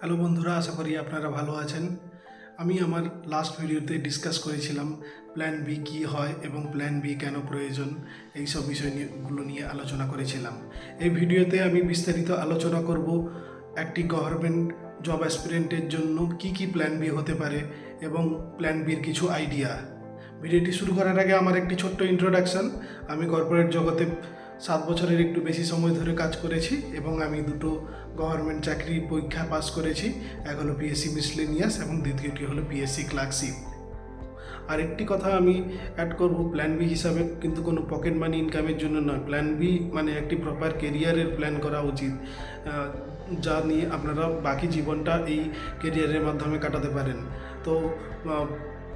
Hello বন্ধুরা, আশা করি আপনারা ভালো আছেন। আমি আমার লাস্ট ভিডিওতে ডিসকাস করেছিলাম প্ল্যান বি কী হয় এবং প্ল্যান বি কেন প্রয়োজন, এই সব বিষয়গুলো নিয়ে আলোচনা করেছিলাম। এই ভিডিওতে আমি বিস্তারিত আলোচনা করব একটি গভর্নমেন্ট জব অ্যাসপিরেন্টের জন্য কি কি প্ল্যান বি হতে পারে এবং প্ল্যান বির কিছু আইডিয়া। ভিডিওটি শুরু করার আগে আমার একটি ছোট্ট ইন্ট্রোডাকশন। আমি কর্পোরেট জগতে 7 বছরের একটু বেশি সময় ধরে কাজ করেছি এবং আমি দুটো গভর্নমেন্ট চাকরির পরীক্ষা পাস করেছি। এক হলো পিএসসি মিসলেনিয়াস এবং দ্বিতীয়টি হলো পিএসসি ক্লার্কশিপ। আর একটি কথা আমি অ্যাড করব, প্ল্যান বি হিসাবে কিন্তু কোনো পকেট মানি ইনকামের জন্য নয়। প্ল্যান বি মানে একটি প্রপার কেরিয়ারের প্ল্যান করা উচিত, যা নিয়ে আপনারা বাকি জীবনটা এই কেরিয়ারের মাধ্যমে কাটাতে পারেন। তো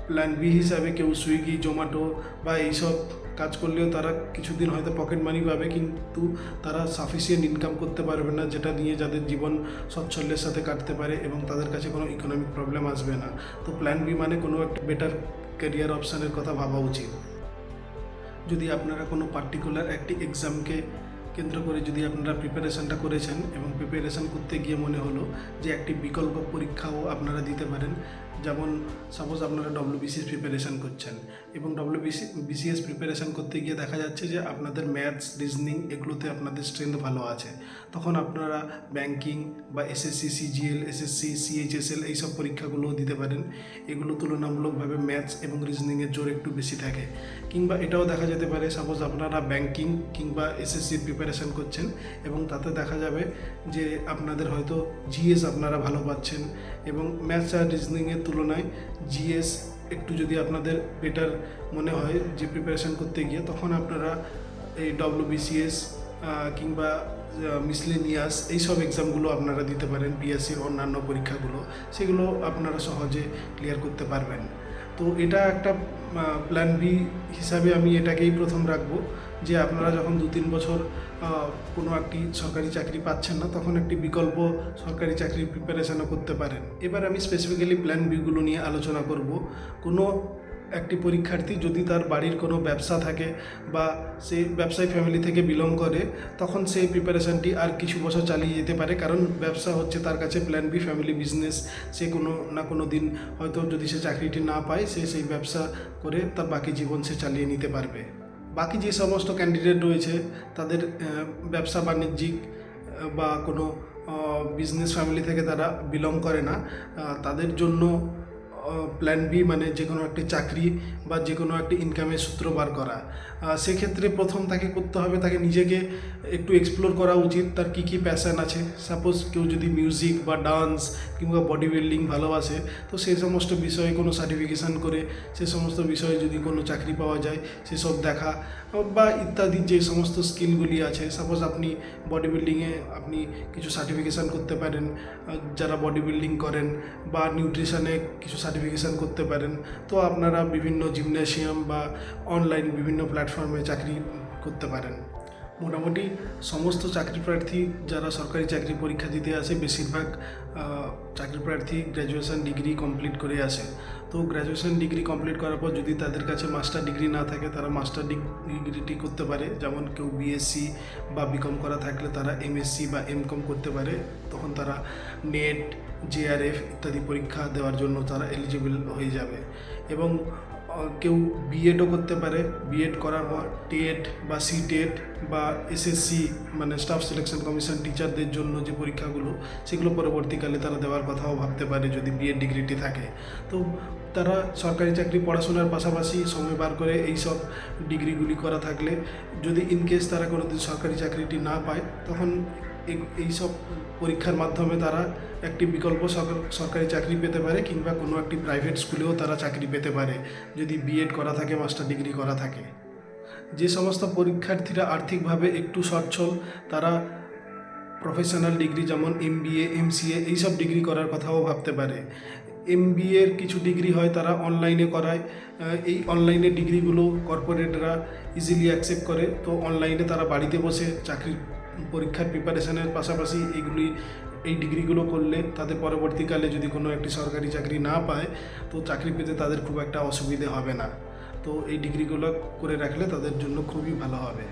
প্ল্যান বি হিসাবে কেউ সুইগি, জোম্যাটো বা এইসব কাজ করলেও তারা কিছুদিন হয়তো পকেট মানি পাবে, কিন্তু তারা সাফিসিয়েন্ট ইনকাম করতে পারবে না, যেটা নিয়ে যাদের জীবন সচ্ছলের সাথে কাটতে পারে এবং তাদের কাছে কোনো ইকোনমিক প্রবলেম আসবে না। তো প্ল্যান বি মানে কোনো একটা বেটার ক্যারিয়ার অপশানের কথা ভাবা উচিত। যদি আপনারা কোনো পার্টিকুলার একটি এক্সামকে কেন্দ্র করে যদি আপনারা প্রিপারেশানটা করেছেন এবং প্রিপারেশান করতে গিয়ে মনে হলো যে একটি বিকল্প পরীক্ষাও আপনারা দিতে পারেন, যেমন সাপোজ আপনারা ডব্লিউবিসিএস প্রিপারেশান করছেন এবং বিসিএস প্রিপারেশান করতে গিয়ে দেখা যাচ্ছে যে আপনাদের ম্যাথস, রিজনিং এগুলোতে আপনাদের স্ট্রেংথ ভালো আছে, তখন আপনারা ব্যাংকিং বা এসএসসি সিজিএল, এসএসসি সিএইচএসএল এইসব পরীক্ষাগুলোও দিতে পারেন। এগুলো তুলনামূলকভাবে ম্যাথস এবং রিজনিংয়ের জোর একটু বেশি থাকে। কিংবা এটাও দেখা যেতে পারে, সাপোজ আপনারা ব্যাংকিং কিংবা এসএসসির প্রিপারেশান করছেন এবং তাতে দেখা যাবে যে আপনাদের হয়তো জিএস আপনারা ভালো পাচ্ছেন এবং ম্যাথস আর রিজনিংয়ের তুলনায় জিএস একটু যদি আপনাদের বেটার মনে হয় যে প্রিপারেশান করতে গিয়ে, তখন আপনারা এই ডব্লিউবিসিএস কিংবা মিসলেনিয়াস এইসব এক্সামগুলো আপনারা দিতে পারেন। পিএসসির অন্যান্য পরীক্ষাগুলো সেগুলো আপনারা সহজে ক্লিয়ার করতে পারবেন। তো এটা একটা প্ল্যান বি হিসাবে আমি এটাকেই প্রথম রাখবো, যে আপনারা যখন 2-3 বছর কোনো একটি সরকারি চাকরি পাচ্ছেন না, তখন একটি বিকল্প সরকারি চাকরির প্রিপারেশানও করতে পারেন। এবার আমি স্পেসিফিক্যালি প্ল্যান বিগুলো নিয়ে আলোচনা করব। কোনো একটি পরীক্ষার্থী যদি তার বাড়ির কোনো ব্যবসা থাকে বা সে ব্যবসায়ী ফ্যামিলি থেকে বিলং করে, তখন সেই প্রিপারেশানটি আর কিছু বছর চালিয়ে যেতে পারে, কারণ ব্যবসা হচ্ছে তার কাছে প্ল্যান বি, ফ্যামিলি বিজনেস। সে কোনো না কোনো দিন হয়তো যদি সে চাকরিটি না পায়, সে সেই ব্যবসা করে তার বাকি জীবন সে চালিয়ে নিতে পারবে। বাকি যে সমস্ত ক্যান্ডিডেট রয়েছে তাদের ব্যবসা বাণিজ্যিক বা কোনো বিজনেস ফ্যামিলি থেকে তারা বিলং করে না, তাদের জন্য প্ল্যান বি মানে যে কোনো একটি চাকরি বা যে কোনো একটি ইনকামের সূত্র বার করা। সেক্ষেত্রে প্রথম তাকে করতে হবে, তাকে নিজেকে একটু এক্সপ্লোর করা উচিত, তার কী কী প্যাশান আছে। সাপোজ কেউ যদি মিউজিক বা ডান্স কিংবা বডি বিল্ডিং ভালোবাসে, তো সেই সমস্ত বিষয়ে কোনো সার্টিফিকেশান করে সে সমস্ত বিষয়ে যদি কোনো চাকরি পাওয়া যায় সেসব দেখা, বা ইত্যাদি যে সমস্ত স্কিলগুলি আছে। সাপোজ আপনি বডি বিল্ডিংয়ে আপনি কিছু সার্টিফিকেশান করতে পারেন, যারা বডি বিল্ডিং করেন, বা নিউট্রিশনে কিছু সার্টিফিকেশান করতে পারেন। তো আপনারা বিভিন্ন জিমন্যাসিয়াম বা অনলাইন বিভিন্ন প্ল্যাটফর্মে চাকরি করতে পারেন। মোটামুটি সমস্ত চাকরি প্রার্থী যারা সরকারি চাকরি পরীক্ষা দিতে আসে, বেশিরভাগ চাকরি প্রার্থী গ্র্যাজুয়েশন ডিগ্রি কমপ্লিট করে আসে। তো গ্র্যাজুয়েশন ডিগ্রি কমপ্লিট করার পর যদি তাদের কাছে মাস্টার ডিগ্রি না থাকে, তারা মাস্টার ডিগ্রিটি করতে পারে। যেমন কেউ বিএসসি বা বিকম করা থাকলে তারা এমএসসি বা এমকম করতে পারে, তখন তারা নেট, জেআরএফ ইত্যাদি পরীক্ষা দেওয়ার জন্য তারা এলিজিবল হয়ে যাবে। এবং কেউ বিএডও করতে পারে। বিএড করার পর টেট বা সিটেট বা এসএসসি মানে স্টাফ সিলেকশন কমিশন টিচারদের জন্য যে পরীক্ষাগুলো, সেগুলো পরবর্তীকালে তারা দেওয়ার কথাও ভাবতে পারে যদি বিএড ডিগ্রিটি থাকে। তো তারা সরকারি চাকরি পড়াশোনার পাশাপাশি সময় বার করে এই সব ডিগ্রিগুলি করা থাকলে, যদি ইনকেস তারা কোনো দিন সরকারি চাকরিটি না পায়, তখন এইসব পরীক্ষার মাধ্যমে তারা একটি বিকল্প সরকারি চাকরি পেতে পারে, কিংবা কোনো একটি প্রাইভেট স্কুলেও তারা চাকরি পেতে পারে যদি বিএড করা থাকে, মাস্টার ডিগ্রি করা থাকে। যে সমস্ত পরীক্ষার্থীরা আর্থিকভাবে একটু সচ্ছল, তারা প্রফেশনাল ডিগ্রি যেমন এমবিএ, এমসিএ এইসব ডিগ্রি করার কথাও ভাবতে পারে। এমবিএর কিছু ডিগ্রি হয় তারা অনলাইনে করায়। এই অনলাইনে ডিগ্রিগুলো কর্পোরেটরা ইজিলি অ্যাকসেপ্ট করে। তো অনলাইনে তারা বাড়িতে বসে চাকরির পরীক্ষার প্রিপারেশনের পাশাপাশি এই ডিগ্রিগুলো করলে তাদের পরবর্তীকালে যদি কোনো একটি সরকারি চাকরি না পায়, তো চাকরি পেতে তাদের খুব একটা অসুবিধে হবে না। তো এই ডিগ্রিগুলো করে রাখলে তাদের জন্য খুবই ভালো হবে।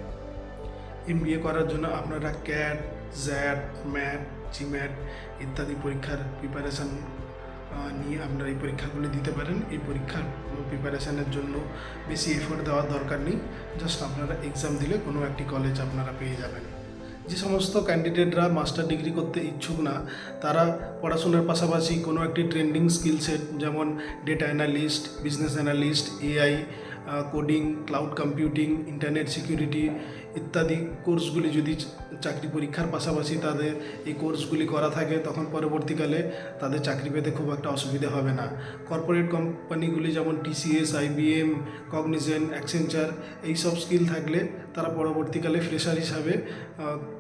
এমবিএ করার জন্য আপনারা ক্যাট, জ্যাট, ম্যাট জিম্যাট ইত্যাদি পরীক্ষার প্রিপারেশান নিয়ে আপনারা এই পরীক্ষাগুলি দিতে পারেন। এই পরীক্ষার প্রিপারেশানের জন্য বেশি এফোর্ট দেওয়ার দরকার নেই, জাস্ট আপনারা এক্সাম দিলে কোনো একটি কলেজ আপনারা পেয়ে যাবেন। যে সমস্ত ক্যান্ডিডেটরা মাস্টার ডিগ্রি করতে ইচ্ছুক না, তারা পড়াশোনার পাশাপাশি কোনো একটি ট্রেন্ডিং স্কিল সেট যেমন data analyst, business analyst, AI, coding, cloud computing, internet security ইত্যাদি কোর্সগুলি যদি চাকরি পরীক্ষার পাশাপাশি তাদের এই কোর্সগুলি করা থাকে, তখন পরবর্তীকালে তাদের চাকরি পেতে খুব একটা অসুবিধা হবে না। কর্পোরেট কোম্পানিগুলি যেমন টিসিএস, আইবিএম, কগনিজেন্ট, অ্যাক্সেঞ্চার এইসব স্কিল থাকলে তারা পরবর্তীকালে ফ্রেশার হিসাবে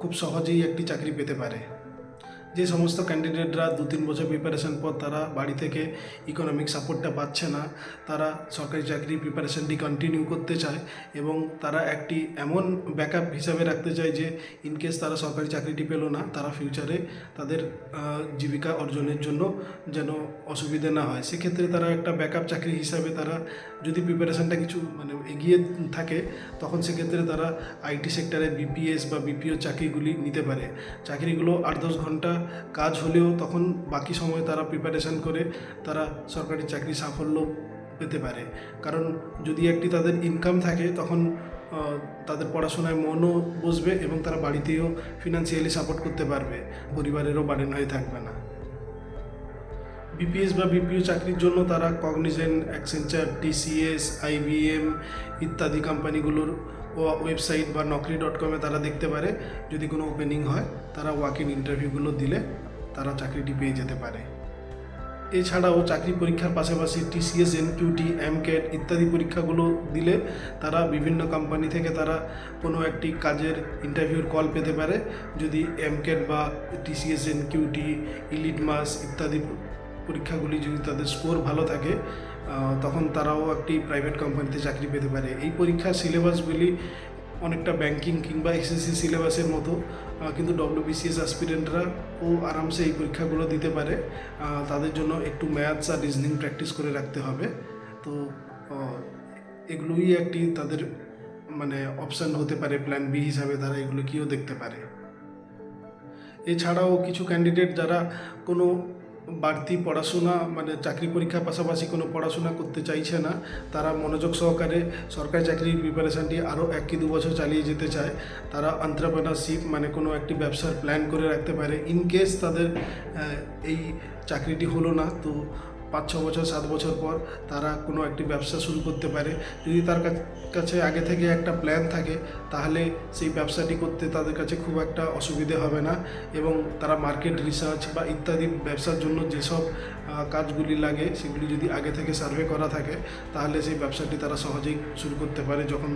খুব সহজেই একটি চাকরি পেতে পারে। যে সমস্ত ক্যান্ডিডেটরা 2-3 বছর প্রিপারেশান পর তারা বাড়ি থেকে ইকোনমিক সাপোর্টটা পাচ্ছে না, তারা সরকারি চাকরি প্রিপারেশানটি কন্টিনিউ করতে চায় এবং তারা একটি এমন ব্যাকআপ হিসাবে রাখতে চায় যে ইনকেস তারা সরকারি চাকরিটি পেল না, তারা ফিউচারে তাদের জীবিকা অর্জনের জন্য যেন অসুবিধে না হয়, সেক্ষেত্রে তারা একটা ব্যাকআপ চাকরি হিসাবে তারা যদি প্রিপারেশানটা কিছু এগিয়ে থাকে, তখন সেক্ষেত্রে তারা আইটি সেক্টরে বিপিএস বা বিপিও চাকরিগুলি নিতে পারে। চাকরিগুলো 8-10 ঘন্টা কাজ হলেও তখন বাকি সময় তারা প্রিপারেশান করে তারা সরকারি চাকরি সাফল্য পেতে পারে। কারণ যদি একটি তাদের ইনকাম থাকে, তখন তাদের পড়াশোনায় মনও বসবে এবং তারা বাড়িতেও ফিনান্সিয়ালি সাপোর্ট করতে পারবে, পরিবারেরও বার্ডেন হয়ে থাকবে না। বিপিএস বা বিপিও চাকরির জন্য তারা কগনিজেন্ট, অ্যাক্সেঞ্চার, টিসিএস, আইবিএম ইত্যাদি কোম্পানিগুলোর ওয়েবসাইট বা naukri.com তারা দেখতে পারে। যদি কোনো ওপেনিং হয়, তারা ওয়াক ইন ইন্টারভিউগুলো দিলে তারা চাকরিটি পেয়ে যেতে পারে। এছাড়াও চাকরি পরীক্ষার পাশাপাশি টিসিএস, এনকিউটি, এমক্যাট ইত্যাদি পরীক্ষাগুলো দিলে তারা বিভিন্ন কোম্পানি থেকে তারা কোনো একটি কাজের ইন্টারভিউর কল পেতে পারে। যদি এমক্যাট বা টিসিএস, এনকিউটি, ইলিটমাস ইত্যাদি পরীক্ষাগুলি যদি তাদের স্কোর ভালো থাকে, তখন তারাও একটি প্রাইভেট কোম্পানিতে চাকরি পেতে পারে। এই পরীক্ষার সিলেবাসগুলি অনেকটা ব্যাংকিং কিংবা এসএসসি সিলেবাসের মতো, কিন্তু ডব্লিউবিসিএস অ্যাসপিরেন্টরা আরামসে এই পরীক্ষাগুলো দিতে পারে। তাদের জন্য একটু ম্যাথস আর রিজনিং প্র্যাকটিস করে রাখতে হবে। তো এগুলোই একটি তাদের অপশান হতে পারে, প্ল্যান বি হিসাবে তারা এগুলোকেও দেখতে পারে। এছাড়াও কিছু ক্যান্ডিডেট যারা কোনো বাড়তি পড়াশোনা চাকরি পরীক্ষার পাশাপাশি কোনো পড়াশোনা করতে চাইছে না, তারা মনোযোগ সহকারে সরকারি চাকরির প্রিপারেশানটি আরও 1-2 বছর চালিয়ে যেতে চায়, তারা এন্টারপ্রেনারশিপ কোনো একটি ব্যবসার প্ল্যান করে রাখতে পারে। ইনকেস তাদের এই চাকরিটি হলো না, তো 5-6 বছর 7 বছর পর তারা কোনো একটি ব্যবসা শুরু করতে পারে। যদি তার কাছে আগে থেকে একটা প্ল্যান থাকে, তাহলে সেই ব্যবসাটি করতে তাদের কাছে খুব একটা অসুবিধে হবে না এবং তারা মার্কেট রিসার্চ বা ইত্যাদি ব্যবসার জন্য যেসব কাজগুলি লাগে, সেগুলি যদি আগে থেকে সার্ভে করা থাকে, তাহলে সেই ব্যবসাটি তারা সহজেই শুরু করতে পারে যখন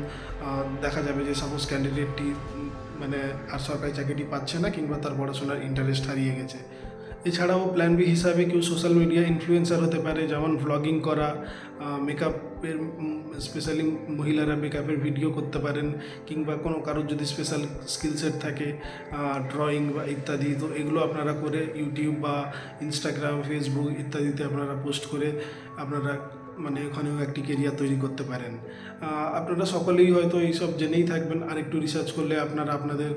দেখা যাবে যে সাপোজ ক্যান্ডিডেটটি আর সরকারি চাকরিটি পাচ্ছে না কিংবা তার পড়াশোনার ইন্টারেস্ট হারিয়ে গেছে। এছাড়াও প্ল্যান বি হিসাবে কেউ সোশ্যাল মিডিয়া ইনফ্লুয়েন্সার হতে পারে, যেমন ভ্লগিং করা, মেকআপের স্পেশালি মহিলারা মেকআপের ভিডিও করতে পারেন, কিংবা কারোর যদি স্পেশাল স্কিল সেট থাকে ড্রয়িং বা ইত্যাদি, তো এগুলো আপনারা করে ইউটিউব বা ইনস্টাগ্রাম, ফেসবুক ইত্যাদিতে আপনারা পোস্ট করে আপনারা ওখানেও একটি কেরিয়ার তৈরি করতে পারেন। আপনারা সকলেই হয়তো এইসব জেনেই থাকবেন, আর একটু রিসার্চ করলে আপনারা আপনাদের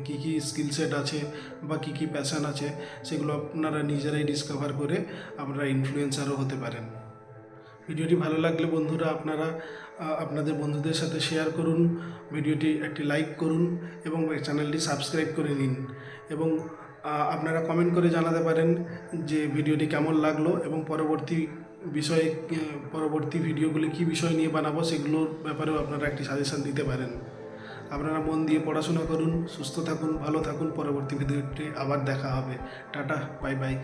কী কী স্কিল সেট আছে বা কী কী প্যাশন আছে, সেগুলো আপনারা নিজেরাই ডিসকভার করে আপনারা ইনফ্লুয়েন্সারও হতে পারেন। ভিডিওটি ভালো লাগলে বন্ধুরা আপনারা আপনাদের বন্ধুদের সাথে শেয়ার করুন, ভিডিওটি একটি লাইক করুন এবং চ্যানেলটি সাবস্ক্রাইব করে নিন, এবং আপনারা কমেন্ট করে জানাতে পারেন যে ভিডিওটি কেমন লাগলো এবং পরবর্তী ভিডিওগুলি কী বিষয় নিয়ে বানাবো, সেগুলোর ব্যাপারেও আপনারা একটি সাজেশন দিতে পারেন। আপনারা মন দিয়ে পড়াশোনা করুন, সুস্থ থাকুন, ভালো থাকুন। পরবর্তী ভিডিওটি আবার দেখা হবে। Tata, bye bye.